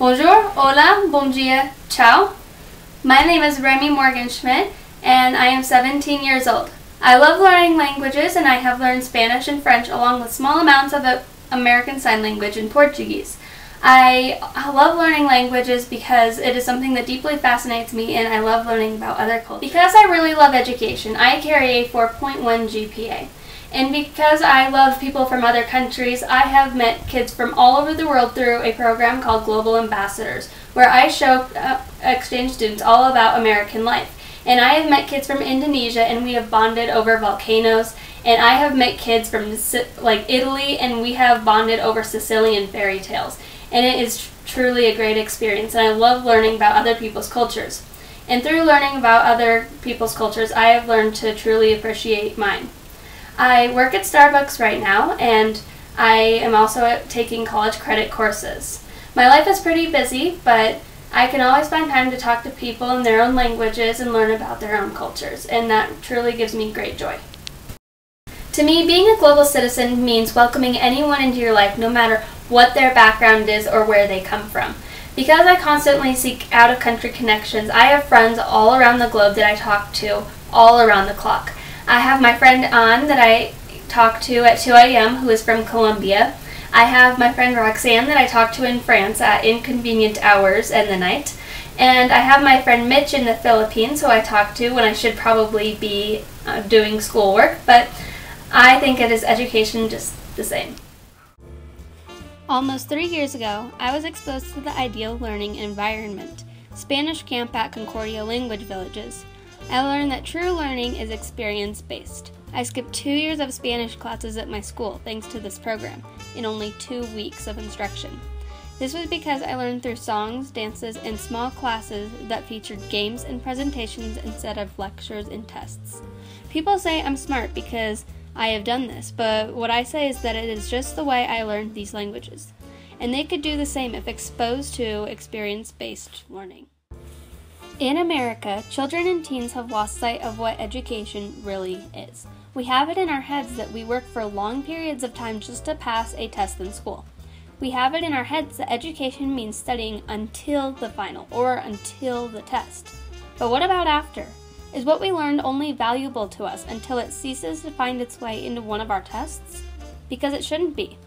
Bonjour, hola, bon dia, ciao. My name is Rhemi Morgan Schmitt, and I am 17 years old. I love learning languages, and I have learned Spanish and French along with small amounts of American Sign Language and Portuguese. I love learning languages because it is something that deeply fascinates me, and I love learning about other cultures. Because I really love education, I carry a 4.1 GPA. And because I love people from other countries, I have met kids from all over the world through a program called Global Ambassadors, where I show exchange students all about American life. And I have met kids from Indonesia, and we have bonded over volcanoes. And I have met kids from Italy, and we have bonded over Sicilian fairy tales. And it is truly a great experience, and I love learning about other people's cultures. And through learning about other people's cultures, I have learned to truly appreciate mine. I work at Starbucks right now, and I am also taking college credit courses. My life is pretty busy, but I can always find time to talk to people in their own languages and learn about their own cultures, and that truly gives me great joy. To me, being a global citizen means welcoming anyone into your life, no matter what their background is or where they come from. Because I constantly seek out-of-country connections, I have friends all around the globe that I talk to all around the clock. I have my friend Anne that I talk to at 2 a.m. who is from Colombia. I have my friend Roxanne that I talk to in France at inconvenient hours in the night. And I have my friend Mitch in the Philippines who I talk to when I should probably be doing schoolwork, but I think it is education just the same. Almost 3 years ago, I was exposed to the ideal learning environment, Spanish camp at Concordia Language Villages. I learned that true learning is experience-based. I skipped 2 years of Spanish classes at my school thanks to this program, in only 2 weeks of instruction. This was because I learned through songs, dances, and small classes that featured games and presentations instead of lectures and tests. People say I'm smart because I have done this, but what I say is that it is just the way I learned these languages, and they could do the same if exposed to experience-based learning. In America, children and teens have lost sight of what education really is. We have it in our heads that we work for long periods of time just to pass a test in school. We have it in our heads that education means studying until the final or until the test. But what about after? Is what we learned only valuable to us until it ceases to find its way into one of our tests? Because it shouldn't be.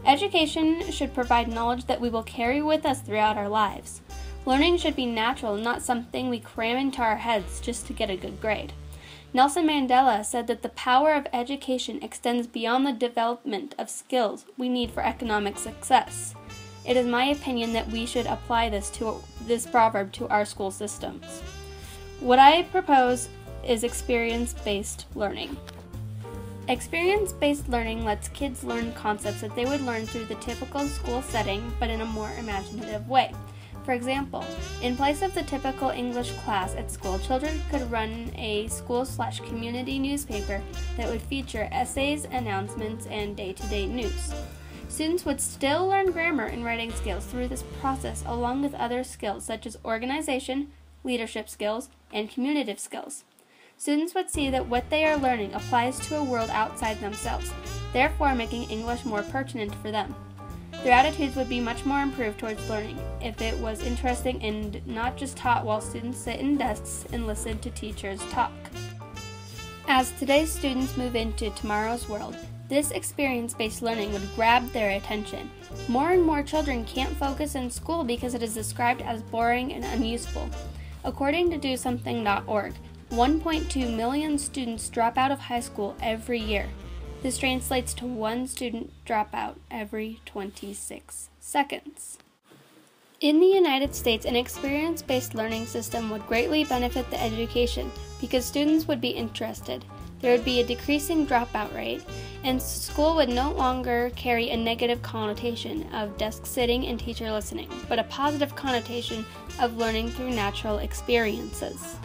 Education should provide knowledge that we will carry with us throughout our lives. Learning should be natural, not something we cram into our heads just to get a good grade. Nelson Mandela said that the power of education extends beyond the development of skills we need for economic success. It is my opinion that we should apply this proverb to our school systems. What I propose is experience-based learning. Experience-based learning lets kids learn concepts that they would learn through the typical school setting, but in a more imaginative way. For example, in place of the typical English class at school, children could run a school/community newspaper that would feature essays, announcements, and day-to-day news. Students would still learn grammar and writing skills through this process, along with other skills such as organization, leadership skills, and communicative skills. Students would see that what they are learning applies to a world outside themselves, therefore making English more pertinent for them. Their attitudes would be much more improved towards learning if it was interesting and not just taught while students sit in desks and listen to teachers talk. As today's students move into tomorrow's world, this experience-based learning would grab their attention. More and more children can't focus in school because it is described as boring and unuseful. According to DoSomething.org, 1.2 million students drop out of high school every year. This translates to 1 student dropout every 26 seconds. In the United States, an experience-based learning system would greatly benefit the education because students would be interested. There would be a decreasing dropout rate, and school would no longer carry a negative connotation of desk sitting and teacher listening, but a positive connotation of learning through natural experiences.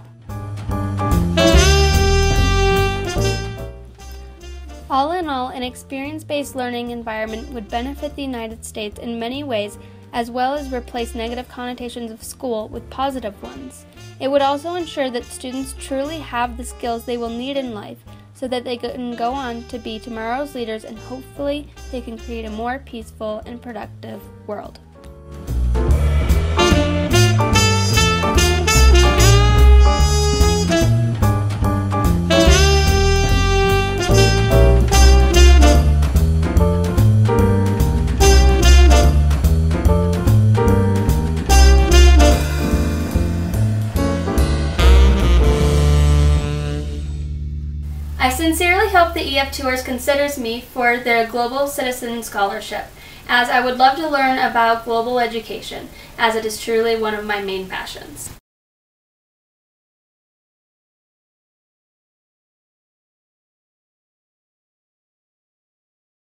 All in all, an experience-based learning environment would benefit the United States in many ways, as well as replace negative connotations of school with positive ones. It would also ensure that students truly have the skills they will need in life so that they can go on to be tomorrow's leaders, and hopefully they can create a more peaceful and productive world. I sincerely hope the EF Tours considers me for their Global Citizen Scholarship, as I would love to learn about global education, as it is truly one of my main passions.